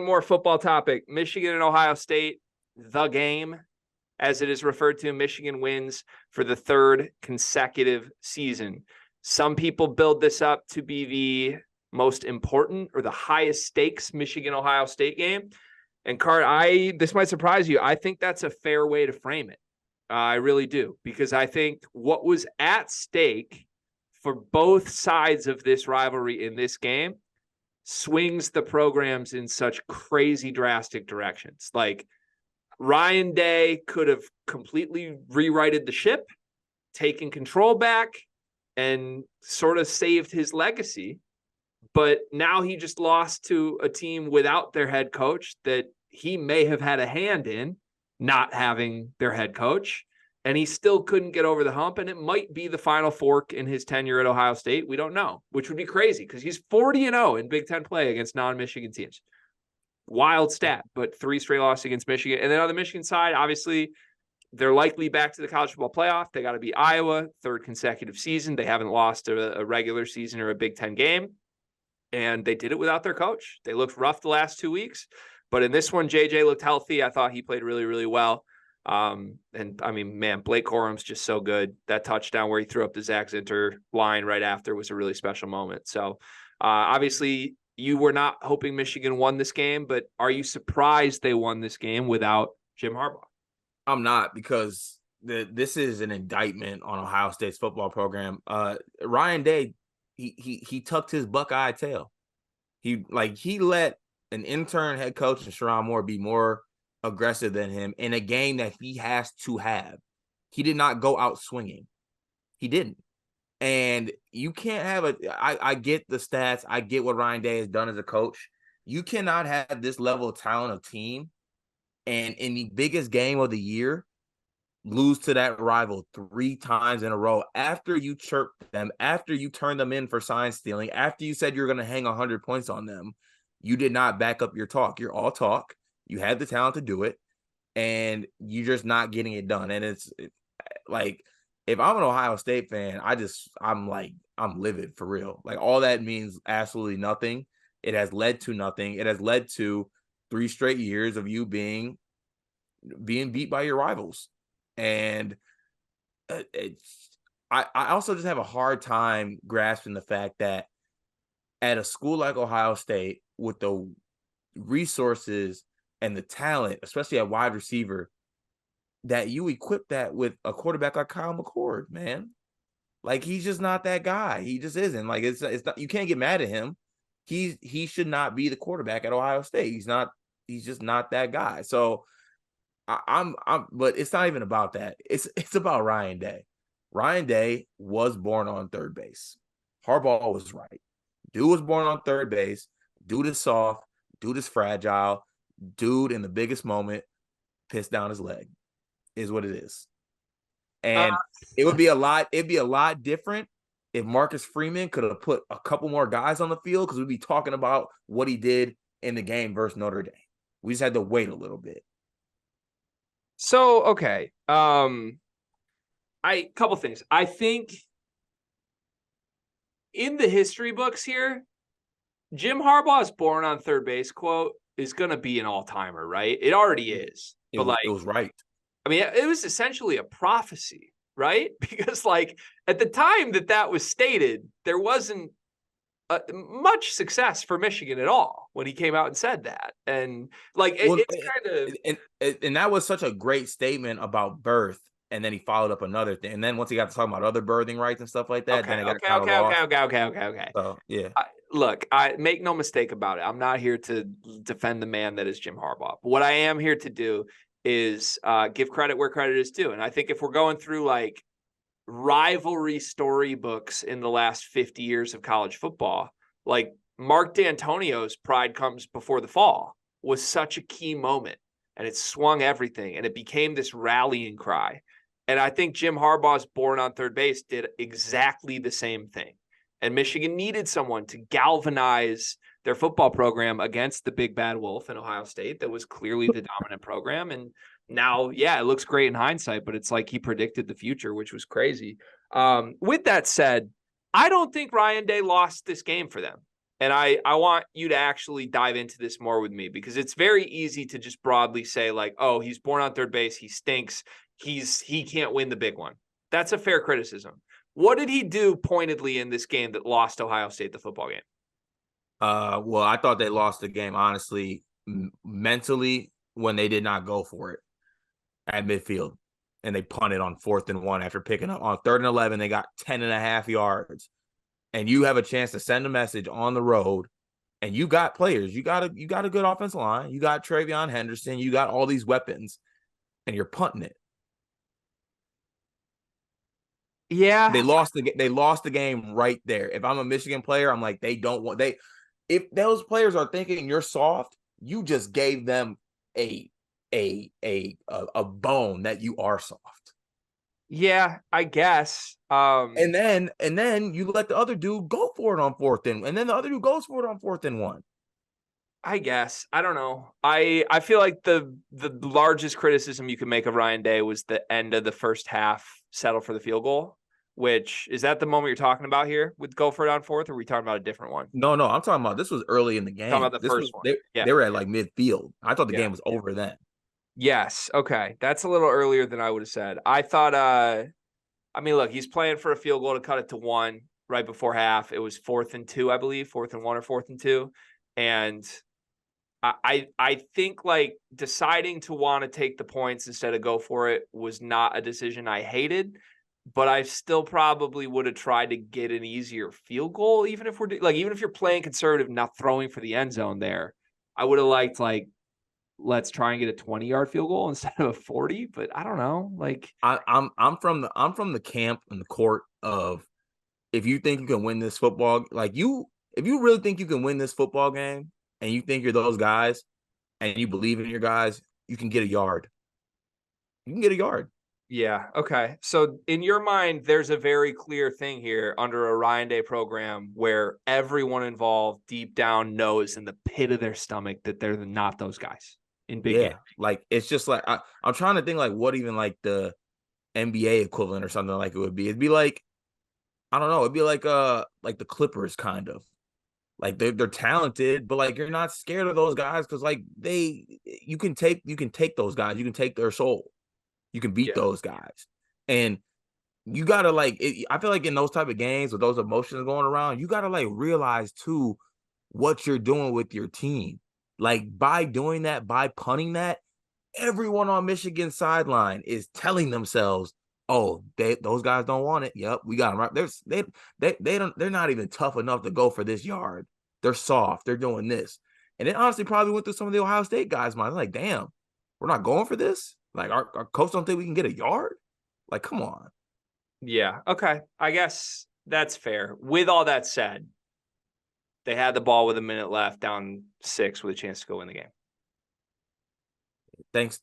more football topic. Michigan and Ohio State, the game, as it is referred to. Michigan wins for the third consecutive season. Some people build this up to be the most important or the highest stakes Michigan-Ohio State game. And Cart, this might surprise you. I think that's a fair way to frame it. I really do, because I think what was at stake for both sides of this rivalry in this game swings the programs in such crazy drastic directions. Like, Ryan Day could have completely rewrited the ship, taken control back, and sort of saved his legacy. But now he just lost to a team without their head coach that he may have had a hand in not having their head coach. And he still couldn't get over the hump. And it might be the final fork in his tenure at Ohio State. We don't know, which would be crazy because he's 40-0 in Big Ten play against non-Michigan teams. Wild stat, but 3 straight losses against Michigan. And then on the Michigan side, obviously, they're likely back to the college football playoff. They got to beat Iowa, third consecutive season. They haven't lost a regular season or a Big Ten game. And they did it without their coach. They looked rough the last 2 weeks. But in this one, JJ looked healthy. I thought he played really, really well. And I mean, man, Blake Corum's just so good. That touchdown where he threw up the Zach Zinter line right after was a really special moment. So obviously you were not hoping Michigan won this game, but are you surprised they won this game without Jim Harbaugh? I'm not, because this is an indictment on Ohio State's football program. Ryan Day, he tucked his Buckeye tail. He let an intern head coach and Sherrone Moore be more aggressive than him in a game that he has to have. He did not go out swinging. He didn't. And you can't have I get the stats. I get what Ryan Day has done as a coach. You cannot have this level of talent of team and in the biggest game of the year lose to that rival 3 times in a row after you chirped them, after you turned them in for sign stealing, after you said you're going to hang 100 points on them. You did not back up your talk. You're all talk. You had the talent to do it, and you're just not getting it done. And it's like, if I'm an Ohio State fan, I'm livid for real. Like, all that means absolutely nothing. It has led to nothing. It has led to 3 straight years of you being beat by your rivals. And I also just have a hard time grasping the fact that at a school like Ohio State, with the resources and the talent, especially at wide receiver, that you equip that with a quarterback like Kyle McCord, man. Like, he's just not that guy. He just isn't. Like, it's not, you can't get mad at him. He should not be the quarterback at Ohio State. He's just not that guy. So but it's not even about that. It's about Ryan Day. Ryan Day was born on third base. Harbaugh was right. Dude was born on third base. Dude is soft. Dude is fragile. Dude, in the biggest moment, pissed down his leg, is what it is. And it'd be a lot different if Marcus Freeman could have put a couple more guys on the field, because we'd be talking about what he did in the game versus Notre Dame. We just had to wait a little bit. So, okay. Couple things. I think in the history books here, Jim Harbaugh's born on third base quote is going to be an all-timer, right? It already is. It was right. I mean, it was essentially a prophecy, right? Because, like, at the time that was stated, there wasn't much success for Michigan at all when he came out and said that. And, like, it's kind of... And that was such a great statement about birth. And then he followed up another thing. And then once he got to talking about other birthing rights and stuff like that, okay. So, yeah. Look, I make no mistake about it. I'm not here to defend the man that is Jim Harbaugh. But what I am here to do is give credit where credit is due. And I think if we're going through, like, rivalry storybooks in the last 50 years of college football, like, Mark D'Antonio's Pride Comes Before the Fall was such a key moment. And it swung everything. And it became this rallying cry. And I think Jim Harbaugh's born on third base did exactly the same thing. And Michigan needed someone to galvanize their football program against the big bad wolf in Ohio State that was clearly the dominant program. And now, yeah, it looks great in hindsight, but it's like he predicted the future, which was crazy. With that said, I don't think Ryan Day lost this game for them. And I want you to actually dive into this more with me, because it's very easy to just broadly say like, oh, he's born on third base, he stinks, he can't win the big one. That's a fair criticism. What did he do pointedly in this game that lost Ohio State the football game? Well, I thought they lost the game, honestly, mentally, when they did not go for it at midfield. And they punted on 4th and 1 after picking up on 3rd and 11. They got 10.5 yards. And you have a chance to send a message on the road. And you got players. You got a good offensive line. You got Travion Henderson. You got all these weapons. And you're punting it. Yeah. They lost the game right there. If I'm a Michigan player, I'm like, if those players are thinking you're soft, you just gave them a bone that you are soft. Yeah, I guess. And then you let the other dude go for it on 4th and then the other dude goes for it on 4th and 1. I guess. I don't know. I feel like the largest criticism you could make of Ryan Day was the end of the first half settle for the field goal, which is that the moment you're talking about here with go for it on 4th, or are we talking about a different one? No, I'm talking about this was early in the game. Talking about the this first was, one. They were at like midfield. I thought the game was over then. Yes. Okay. That's a little earlier than I would have said. I thought, I mean, look, he's playing for a field goal to cut it to 1 right before half. It was 4th and 2, I believe, 4th and 1 or 4th and 2. And I think like deciding to want to take the points instead of go for it was not a decision I hated, but I still probably would have tried to get an easier field goal, even if even if you're playing conservative, not throwing for the end zone there. I would have liked like, let's try and get a 20-yard field goal instead of a 40, but I don't know. Like I'm from the camp and the court of, if you think you can win this football, if you really think you can win this football game and you think you're those guys and you believe in your guys, you can get a yard. You can get a yard. Yeah. Okay. So in your mind, there's a very clear thing here under a Ryan Day program where everyone involved deep down knows in the pit of their stomach that they're not those guys in big games. Like, it's just like, I'm trying to think like what even like the NBA equivalent or something like it would be. It'd be like, I don't know. It'd be like the Clippers kind of. Like they're talented, but like you're not scared of those guys because like you can take those guys, you can take their soul, you can beat those guys, and you gotta I feel like in those type of games with those emotions going around, you gotta like realize too what you're doing with your team. Like by doing that, by punting that, everyone on Michigan's sideline is telling themselves, oh, those guys don't want it. Yep, we got them right. They're not even tough enough to go for this yard. They're soft. They're doing this. And it honestly probably went through some of the Ohio State guys' minds. Like, damn, we're not going for this. Like, our coach don't think we can get a yard. Like, come on. Yeah. Okay. I guess that's fair. With all that said, they had the ball with a minute left, down 6 with a chance to go win the game.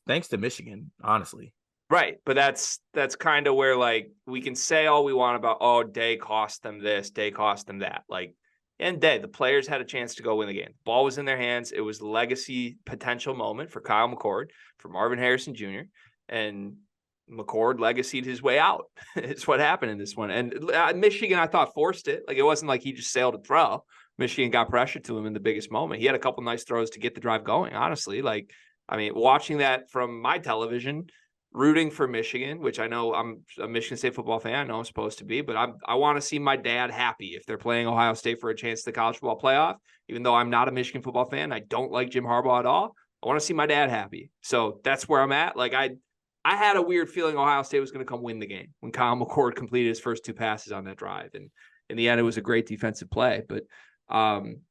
Thanks to Michigan, honestly. Right. But that's kind of where like we can say all we want about, oh, Day cost them this, Day cost them that. Like, and Day, the players had a chance to go win the game. The ball was in their hands. It was a legacy potential moment for Kyle McCord, for Marvin Harrison Jr., and McCord legacied his way out. It's what happened in this one. And Michigan, I thought, forced it. Like, it wasn't like he just sailed to throw. Michigan got pressure to him in the biggest moment. He had a couple nice throws to get the drive going, honestly. Like, I mean, watching that from my television, rooting for Michigan, which I know I'm a Michigan State football fan. I know I'm supposed to be, but I want to see my dad happy if they're playing Ohio State for a chance to the college football playoff. Even though I'm not a Michigan football fan, I don't like Jim Harbaugh at all. I want to see my dad happy. So that's where I'm at. Like, I had a weird feeling Ohio State was going to come win the game when Kyle McCord completed his first 2 passes on that drive. And in the end, it was a great defensive play. But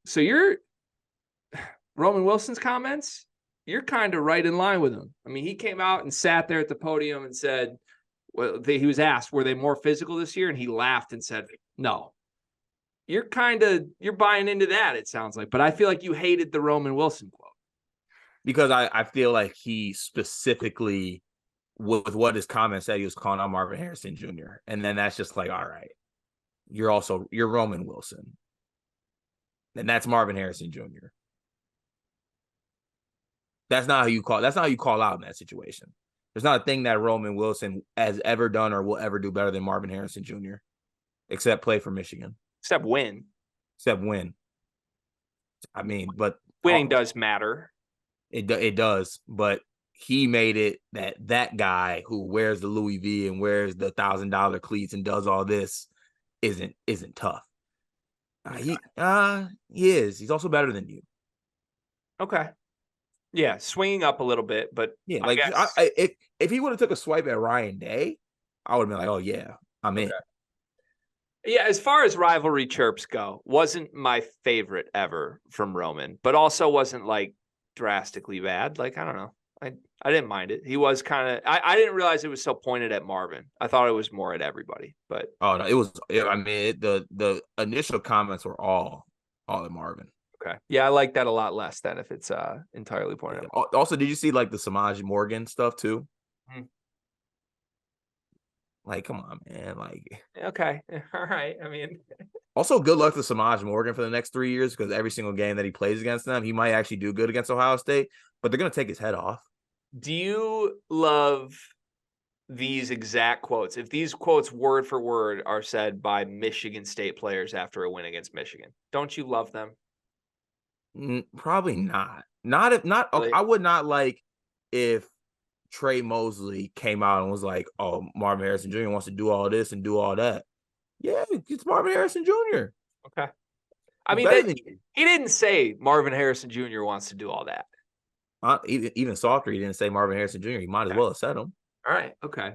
so you're Roman Wilson's comments, you're kind of right in line with him. I mean, he came out and sat there at the podium and said, well, he was asked, were they more physical this year? And he laughed and said, no. You're buying into that, it sounds like. But I feel like you hated the Roman Wilson quote. Because I feel like he specifically, with what his comment said, he was calling out Marvin Harrison Jr. And then that's just like, all right, you're Roman Wilson. And that's Marvin Harrison Jr. That's not how you call out in that situation. There's not a thing that Roman Wilson has ever done or will ever do better than Marvin Harrison Jr. except play for Michigan. Except win. I mean, but winning does matter. It does, but he made it that guy who wears the Louis V and wears the $1,000 cleats and does all this isn't tough. Okay. He is. He's also better than you. Okay. Yeah, swinging up a little bit, but Yeah, I like guess if he would have took a swipe at Ryan Day, I would have been like, oh yeah, I'm in. yeah, as far as rivalry chirps go, wasn't my favorite ever from Roman, but also wasn't like drastically bad. Like, I don't know. I didn't mind it. He was kind of I didn't realize it was so pointed at Marvin. I thought it was more at everybody, but Oh no, it was. I mean, the initial comments were all at Marvin. okay. Yeah, I like that a lot less than if it's entirely pointed Yeah. at Also, did you see like the Samaj Morgan stuff too? Marvin. Like, come on, man. Like, Okay. All right. I mean, also good luck to Samaj Morgan for the next 3 years because every single game that he plays against them, he might actually do good against Ohio State, but they're gonna take his head off. do you love these exact quotes? If these quotes word for word are said by Michigan State players after a win against Michigan, don't you love them? Probably not. Not if not. Okay, Really? I would not like if Trey Mosley came out and was like, "Oh, Marvin Harrison Jr. wants to do all this and do all that." Yeah, it's Marvin Harrison Jr. Okay. I He's mean, better that than you. he didn't say Marvin Harrison Jr. wants to do all that. Even softer, he didn't say Marvin Harrison Jr. He might as well have said him. All right. Okay.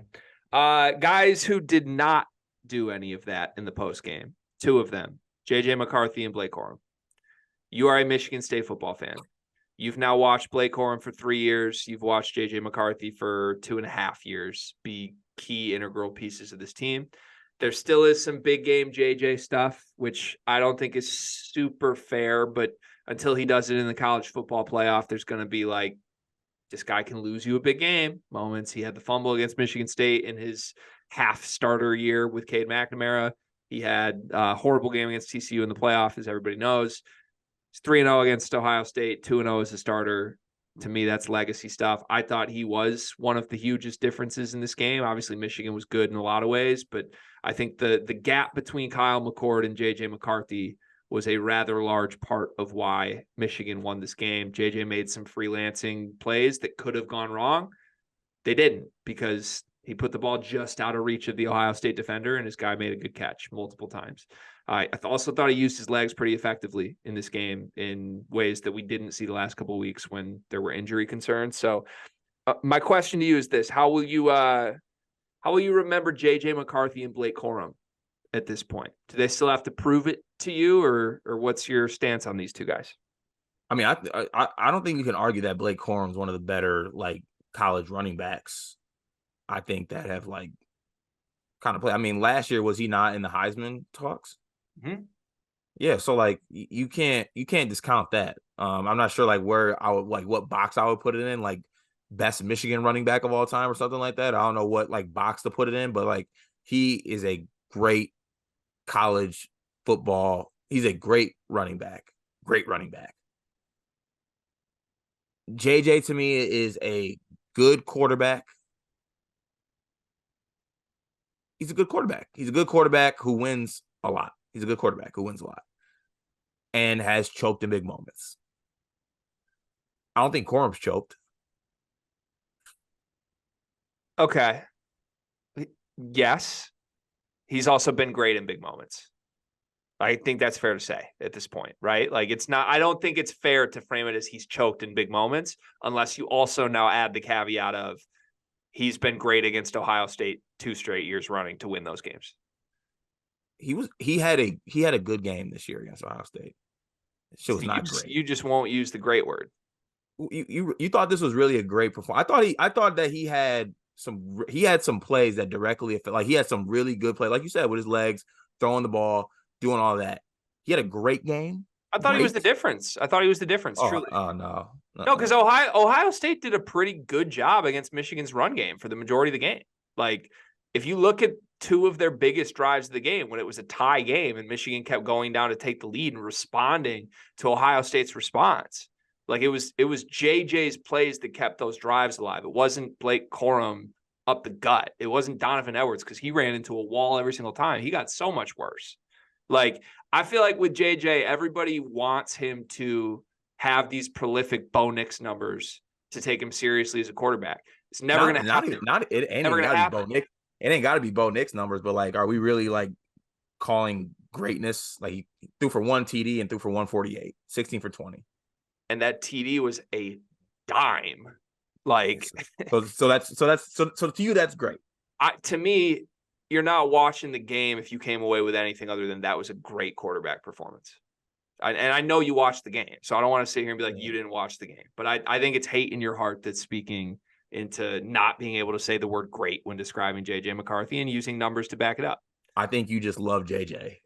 Guys who did not do any of that in the post game, two of them, JJ McCarthy and Blake Corum. You are a Michigan State football fan. You've now watched Blake Corum for 3 years. You've watched JJ McCarthy for 2.5 years be key integral pieces of this team. There still is some big game JJ stuff, which I don't think is super fair, but until he does it in the college football playoff, there's going to be like, this guy can lose you a big game moments. He had the fumble against Michigan State in his half starter year with Cade McNamara. He had a horrible game against TCU in the playoff, as everybody knows. He's 3-0 against Ohio State, 2-0 as a starter. To me, that's legacy stuff. I thought he was one of the hugest differences in this game. Obviously, Michigan was good in a lot of ways, but I think the gap between Kyle McCord and JJ McCarthy was a rather large part of why Michigan won this game. JJ made some freelancing plays that could have gone wrong. They didn't because he put the ball just out of reach of the Ohio State defender, and his guy made a good catch multiple times. I also thought he used his legs pretty effectively in this game in ways that we didn't see the last couple of weeks when there were injury concerns. So my question to you is this: How will you remember JJ McCarthy and Blake Corum at this point? Do they still have to prove it to you, or what's your stance on these two guys? I mean, I don't think you can argue that Blake Corum's one of the better like college running backs. I think that have like kind of play. I mean, last year was he not in the Heisman talks? Mm-hmm. Yeah, so like you can't discount that. I'm not sure like where I would like what box I would put it in, like best Michigan running back of all time or something like that. I don't know what like box to put it in, but like he is a great college football. He's a great running back. Great running back. JJ to me is a good quarterback. He's a good quarterback. He's a good quarterback who wins a lot. He's a good quarterback who wins a lot and has choked in big moments. I don't think Corum's choked. Okay. Yes. He's also been great in big moments. I think that's fair to say at this point, right? Like it's not, I don't think it's fair to frame it as he's choked in big moments unless you also now add the caveat of he's been great against Ohio State 2 straight years running to win those games. He had a good game this year against Ohio State. It was not great. You just won't use the great word. You thought this was really a great performance. I thought that he had some plays that directly like he had some really good play, like you said, with his legs, throwing the ball, doing all that. He had a great game. I thought he was the difference. Truly. Oh no. No, because Ohio State did a pretty good job against Michigan's run game for the majority of the game. Like, if you look at 2 of their biggest drives of the game when it was a tie game and Michigan kept going down to take the lead and responding to Ohio State's response, like it was JJ's plays that kept those drives alive. It wasn't Blake Corum up the gut. It wasn't Donovan Edwards because he ran into a wall every single time. He got so much worse. Like, I feel like with JJ, everybody wants him to have these prolific Bo Nix numbers to take him seriously as a quarterback. It's never going to happen. It ain't Never even going to got to be Bo happen. Nix. It ain't got to be Bo Nix numbers, but like, are we really like calling greatness? Like, he threw for 1 TD and threw for 148, 16 for 20. And that TD was a dime. Like, so to you, that's great. To me, you're not watching the game if you came away with anything other than that was a great quarterback performance. And I know you watched the game, so I don't want to sit here and be like, you didn't watch the game. But I think it's hate in your heart that's speaking into not being able to say the word great when describing JJ McCarthy and using numbers to back it up. I think you just love JJ.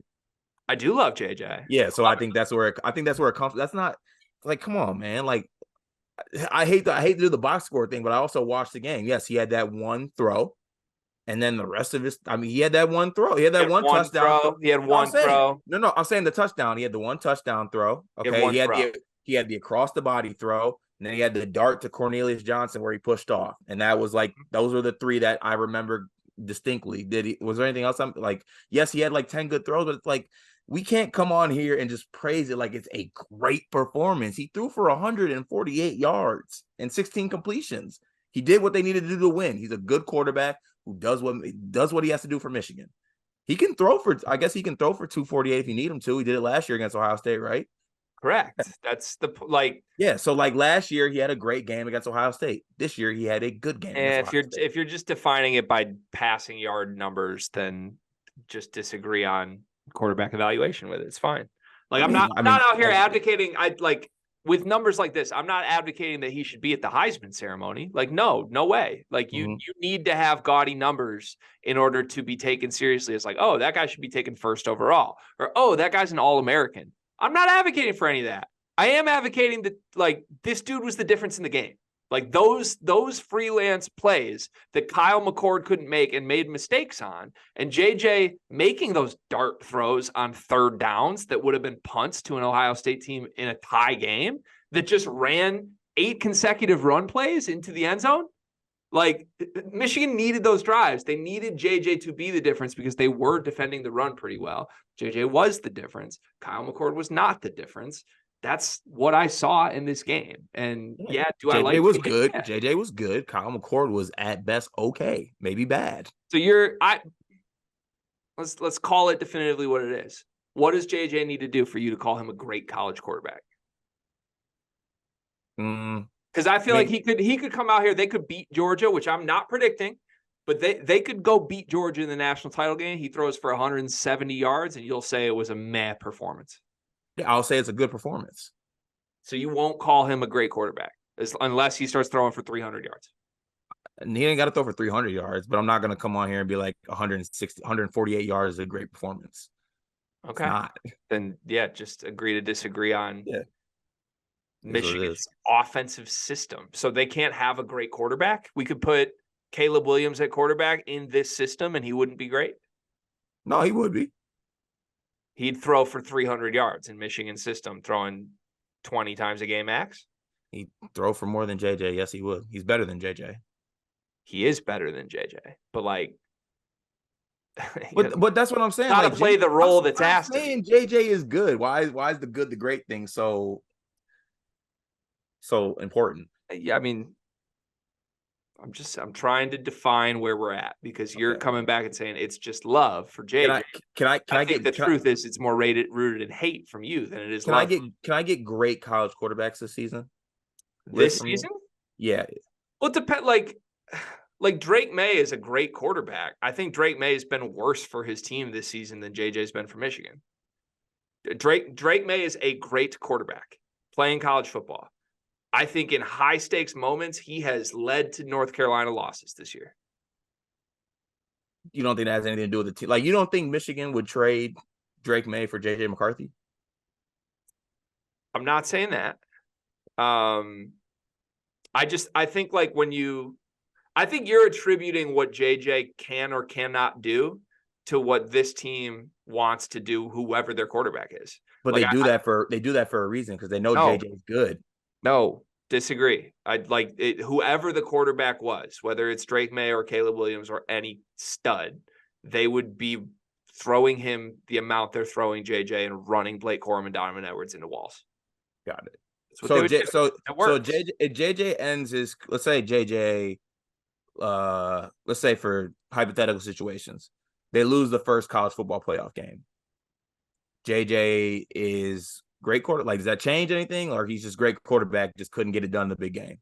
I do love JJ. Yeah, so I think that's where it comes. That's not like, come on, man. Like, I hate to do the box score thing, but I also watched the game. Yes, he had that one throw. And then the rest of his, I mean, he had that one throw. He had that one touchdown throw. He had one throw. No, I'm saying the touchdown. He had the one touchdown throw. Okay. He had the across the body throw. And then he had the dart to Cornelius Johnson where he pushed off. And that was like, those were the 3 that I remember distinctly. Was there anything else? I'm like, yes, he had like 10 good throws, but it's like, we can't come on here and just praise it like it's a great performance. He threw for 148 yards and 16 completions. He did what they needed to do to win. He's a good quarterback who does what he has to do for Michigan. He can throw for 248 if you need him to. He did it last year against Ohio State, right? Correct. That's yeah. So like last year he had a great game against Ohio State. This year he had a good game. And if you're just defining it by passing yard numbers, then just disagree on quarterback evaluation with it. It's fine. Like, I'm not out here advocating. With numbers like this, I'm not advocating that he should be at the Heisman ceremony. Like, no way. Like, you need to have gaudy numbers in order to be taken seriously. It's like, oh, that guy should be taken first overall, or oh, that guy's an All-American. I'm not advocating for any of that. I am advocating that, like, this dude was the difference in the game. Like, those freelance plays that Kyle McCord couldn't make and made mistakes on, and JJ making those dart throws on 3rd downs that would have been punts to an Ohio State team in a tie game that just ran 8 consecutive run plays into the end zone. Like, Michigan needed those drives. They needed JJ to be the difference because they were defending the run pretty well. JJ was the difference. Kyle McCord was not the difference. That's what I saw in this game. And JJ was good. Yeah. JJ was good. Kyle McCord was at best okay, maybe bad. So let's call it definitively what it is. What does JJ need to do for you to call him a great college quarterback? Because I feel like he could come out here. They could beat Georgia, which I'm not predicting, but they could go beat Georgia in the national title game. He throws for 170 yards, and you'll say it was a meh performance. Yeah, I'll say it's a good performance. So you won't call him a great quarterback unless he starts throwing for 300 yards. And he ain't got to throw for 300 yards, but I'm not going to come on here and be like 148 yards is a great performance. Okay. Then, just agree to disagree on Michigan's offensive system. So they can't have a great quarterback. We could put Caleb Williams at quarterback in this system and he wouldn't be great. No, he would be. He'd throw for 300 yards in Michigan's system, throwing 20 times a game max. He'd throw for more than JJ. Yes, he would. He's better than JJ. He is better than JJ. But like, but that's what I'm saying. Got to play the role that's asked. I'm saying JJ is good. Why is the good, the great thing so important? Yeah, I mean, I'm trying to define where we're at because you're coming back and saying it's just love for JJ. I think the truth is it's more rooted in hate from you than it is love. Can I get great college quarterbacks this season? This season? Yeah. Well, it depends. Like Drake May is a great quarterback. I think Drake May has been worse for his team this season than JJ's been for Michigan. Drake May is a great quarterback playing college football. I think in high stakes moments, he has led to North Carolina losses this year. You don't think that has anything to do with the team? Like, you don't think Michigan would trade Drake May for JJ McCarthy? I'm not saying that. I think like I think you're attributing what JJ can or cannot do to what this team wants to do, whoever their quarterback is. But like, they do that for a reason because they know JJ is good. No, disagree. I'd like it, whoever the quarterback was, whether it's Drake May or Caleb Williams or any stud, they would be throwing him the amount they're throwing JJ and running Blake Corum and Donovan Edwards into walls. Got it. That's what they would do. It works. JJ, if JJ ends his, let's say JJ, let's say for hypothetical situations, they lose the first college football playoff game. JJ is great quarter. Like, does that change anything, or he's just great quarterback, just couldn't get it done in the big game?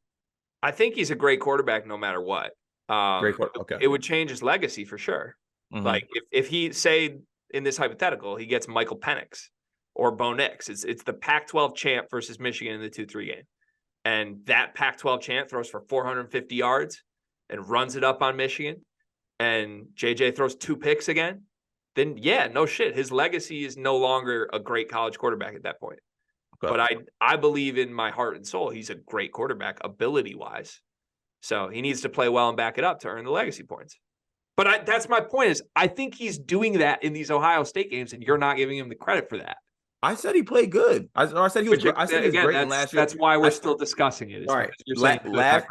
I think he's a great quarterback no matter what. Great quarterback. Okay. It would change his legacy for sure. Mhm. Like if he, say in this hypothetical, he gets Michael Penix or Bo Nix, it's the Pac-12 champ versus Michigan in the 2-3 game. And that Pac-12 champ throws for 450 yards and runs it up on Michigan, and JJ throws 2 picks again, then yeah, no shit. His legacy is no longer a great college quarterback at that point. Okay. But I believe in my heart and soul he's a great quarterback ability-wise. So he needs to play well and back it up to earn the legacy points. But that's my point, is I think he's doing that in these Ohio State games, and you're not giving him the credit for that. I said he played good. I said he was. I said he was great in last year. That's why we're still discussing it. All right.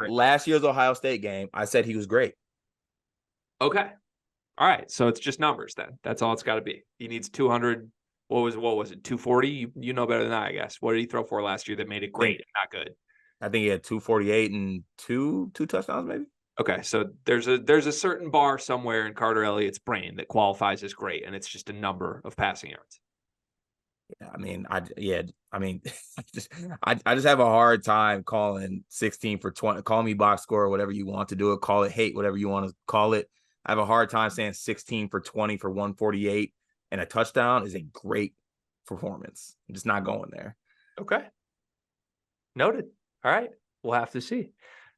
Last year's Ohio State game, I said he was great. Okay. All right. So it's just numbers then. That's all it's got to be. He needs 200. What was it? 240? You know better than I guess. What did he throw for last year that made it great and not good? I think he had 248 and two touchdowns, maybe. Okay, so there's a certain bar somewhere in Carter Elliott's brain that qualifies as great, and it's just a number of passing yards. Yeah, I just have a hard time calling 16 for 20. Call me box score or whatever you want to do it. Call it hate, whatever you want to call it. I have a hard time saying 16 for 20 for 148 and a touchdown is a great performance. I'm just not going there. Okay. Noted. All right. We'll have to see.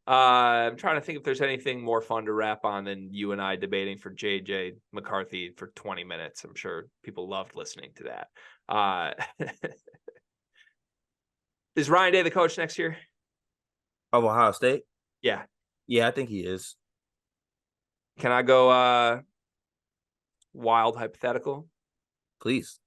I'm trying to think if there's anything more fun to wrap on than you and I debating for JJ McCarthy for 20 minutes. I'm sure people loved listening to that. Is Ryan Day the coach next year? Of Ohio State? Yeah. Yeah, I think he is. Can I go wild hypothetical? Please.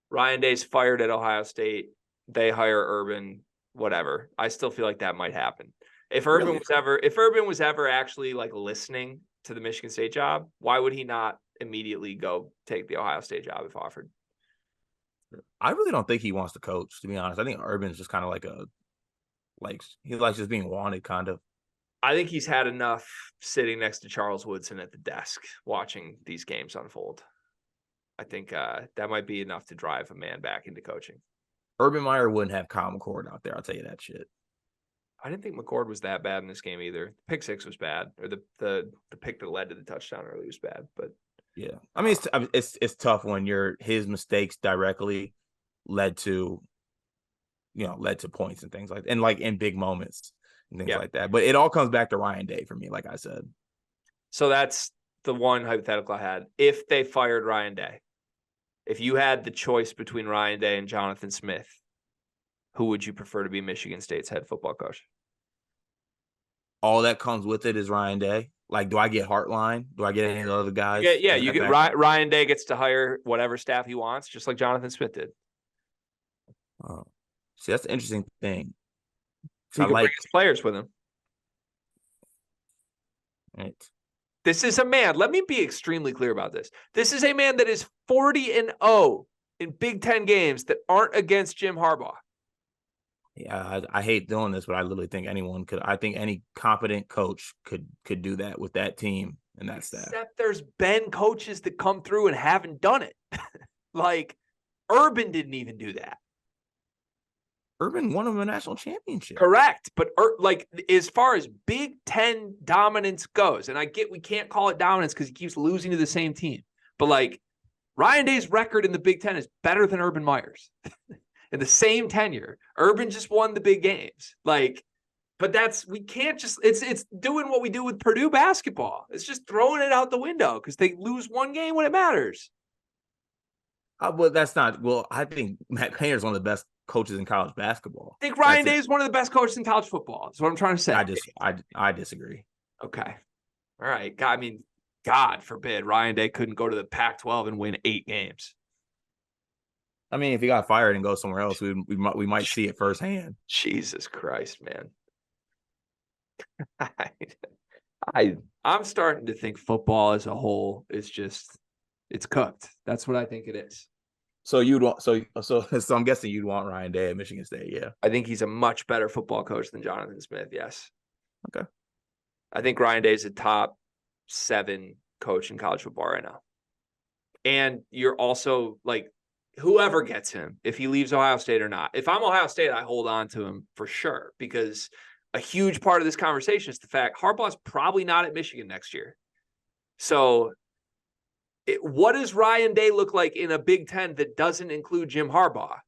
Ryan Day's fired at Ohio State. They hire Urban, whatever. I still feel like that might happen. If Urban was ever actually like listening to the Michigan State job, why would he not immediately go take the Ohio State job if offered? I really don't think he wants to coach, to be honest. I think Urban's just kind of he likes just being wanted, kind of. I think he's had enough sitting next to Charles Woodson at the desk watching these games unfold. I think that might be enough to drive a man back into coaching. Urban Meyer wouldn't have Kyle McCord out there. I'll tell you that shit. I didn't think McCord was that bad in this game either. Pick six was bad, or the pick that led to the touchdown early was bad. But yeah, I mean it's tough when his mistakes directly led to points and things like that, and like in big moments and things like that. But it all comes back to Ryan Day for me, like I said. So that's the one hypothetical I had. If they fired Ryan Day, if you had the choice between Ryan Day and Jonathan Smith, who would you prefer to be Michigan State's head football coach? All that comes with it is Ryan Day. Like, do I get Hartline? Do I get any of the other guys? You get Ryan Day gets to hire whatever staff he wants, just like Jonathan Smith did. Oh, see, that's the interesting thing. He can bring his players with him. Right. This is a man. Let me be extremely clear about this. This is a man that is 40-0 in Big Ten games that aren't against Jim Harbaugh. Yeah, I hate doing this, but I literally think anyone could. I think any competent coach could do that with that team and that staff. Except there's been coaches that come through and haven't done it. Like Urban didn't even do that. Urban won him a national championship. Correct. But like as far as Big Ten dominance goes, and I get we can't call it dominance because he keeps losing to the same team. But like Ryan Day's record in the Big Ten is better than Urban Meyer's. In the same tenure, Urban just won the big games. Like, but we can't just, it's doing what we do with Purdue basketball. It's just throwing it out the window because they lose one game when it matters. Well, that's not, I think Matt Painter's one of the best coaches in college basketball. I think Ryan Day is one of the best coaches in college football. That's what I'm trying to say. I disagree. Okay. All right. God forbid Ryan Day couldn't go to the Pac-12 and win 8 games. I mean, if he got fired and goes somewhere else, we might see it firsthand. Jesus Christ, man. I'm starting to think football as a whole is just It's cooked. That's what I think it is. So you'd want so I'm guessing you'd want Ryan Day at Michigan State, yeah. I think he's a much better football coach than Jonathan Smith. Yes. Okay. I think Ryan Day is a top 7 coach in college football right now. And you're also like, whoever gets him, if he leaves Ohio State or not. If I'm Ohio State, I hold on to him for sure, because a huge part of this conversation is the fact Harbaugh's probably not at Michigan next year. So what does Ryan Day look like in a Big Ten that doesn't include Jim Harbaugh?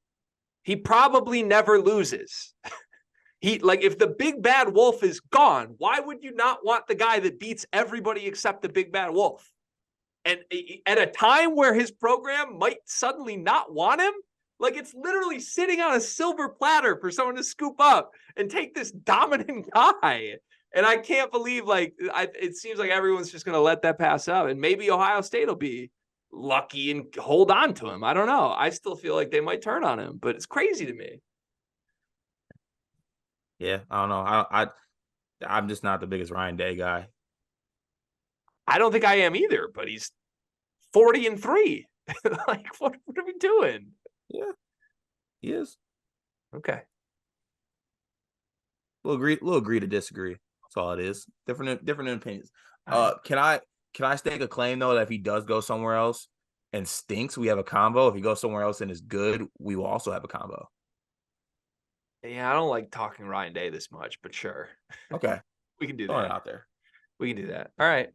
He probably never loses. If the big bad wolf is gone, why would you not want the guy that beats everybody except the big bad wolf? And at a time where his program might suddenly not want him, like, it's literally sitting on a silver platter for someone to scoop up and take this dominant guy. And I can't believe, it seems like everyone's just going to let that pass up. And maybe Ohio State will be lucky and hold on to him. I don't know. I still feel like they might turn on him, but it's crazy to me. Yeah, I don't know. I'm just not the biggest Ryan Day guy. I don't think I am either, but he's 40-3. Like, what are we doing? Yeah, he is. Okay. We'll agree to disagree. That's all it is. Different opinions. Can I stake a claim though that if he does go somewhere else and stinks, we have a combo. If he goes somewhere else and is good, we will also have a combo. Yeah, I don't like talking Ryan Day this much, but sure. Okay. We can do Throwing that. it out there. We can do that. All right.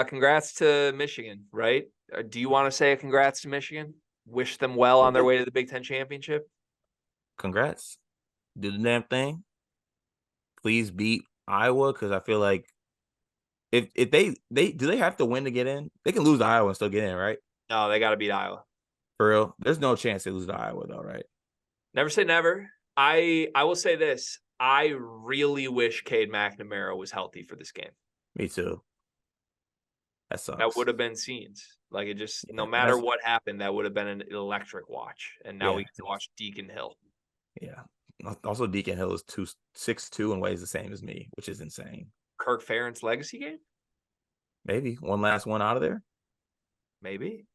Congrats to Michigan, right? Do you want to say a congrats to Michigan? Wish them well on their way to the Big Ten championship? Congrats. Do the damn thing. Please beat Iowa, because I feel like if they do they have to win to get in? They can lose to Iowa and still get in, right? No, they got to beat Iowa. For real? There's no chance they lose to Iowa though, right? Never say never. I will say this. I really wish Cade McNamara was healthy for this game. Me too. That sucks. That would have been scenes. Like, it just, no matter what happened, that would have been an electric watch. And now we get to watch Deacon Hill. Yeah. Also, Deacon Hill is 6'2" and weighs the same as me, which is insane. Kirk Ferentz legacy game? Maybe one last one out of there. Maybe.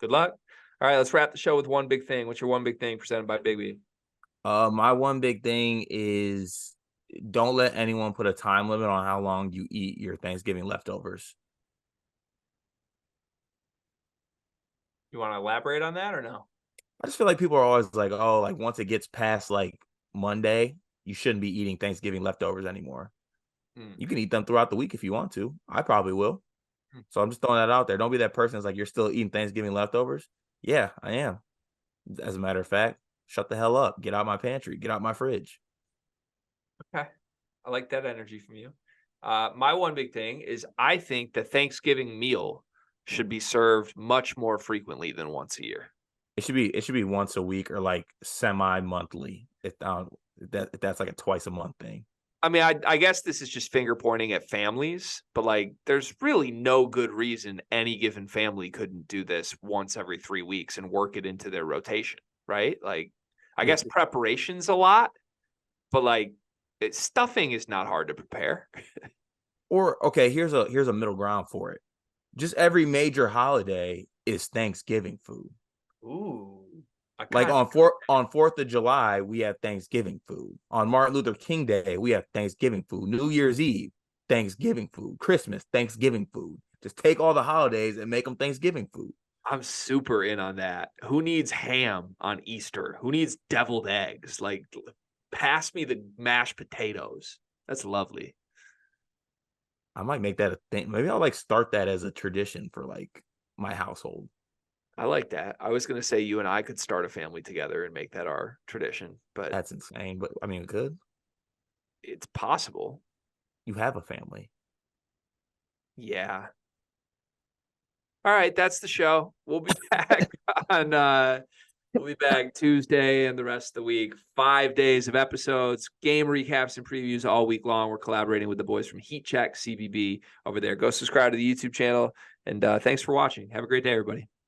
Good luck. All right, let's wrap the show with one big thing. What's your one big thing presented by Big B? My one big thing is don't let anyone put a time limit on how long you eat your Thanksgiving leftovers. You want to elaborate on that or no? I just feel like people are always like, oh, like once it gets past like Monday, you shouldn't be eating Thanksgiving leftovers anymore. You can eat them throughout the week if you want to. I probably will. So I'm just throwing that out there. Don't be that person that's like, you're still eating Thanksgiving leftovers. Yeah, I am. As a matter of fact, shut the hell up. Get out my pantry. Get out my fridge. Okay. I like that energy from you. My one big thing is I think the Thanksgiving meal should be served much more frequently than once a year. It should be once a week or like semi-monthly. If that's like a twice a month thing. I mean, I guess this is just finger pointing at families, but like, there's really no good reason any given family couldn't do this once every 3 weeks and work it into their rotation, right? Like, I guess preparation's a lot, but like, stuffing is not hard to prepare. Or okay, here's a middle ground for it. Just every major holiday is Thanksgiving food. Ooh. Like on 4th of July, we have Thanksgiving food. On Martin Luther King Day, we have Thanksgiving food. New Year's Eve, Thanksgiving food. Christmas, Thanksgiving food. Just take all the holidays and make them Thanksgiving food. I'm super in on that. Who needs ham on Easter? Who needs deviled eggs? Like, pass me the mashed potatoes. That's lovely. I might make that a thing. Maybe I'll like start that as a tradition for like my household. I like that. I was going to say you and I could start a family together and make that our tradition, but that's insane. But I mean, good. It's possible. You have a family. Yeah. All right. That's the show. We'll be back we'll be back Tuesday and the rest of the week. 5 days of episodes, game recaps and previews all week long. We're collaborating with the boys from Heat Check CBB over there. Go subscribe to the YouTube channel. And thanks for watching. Have a great day, everybody.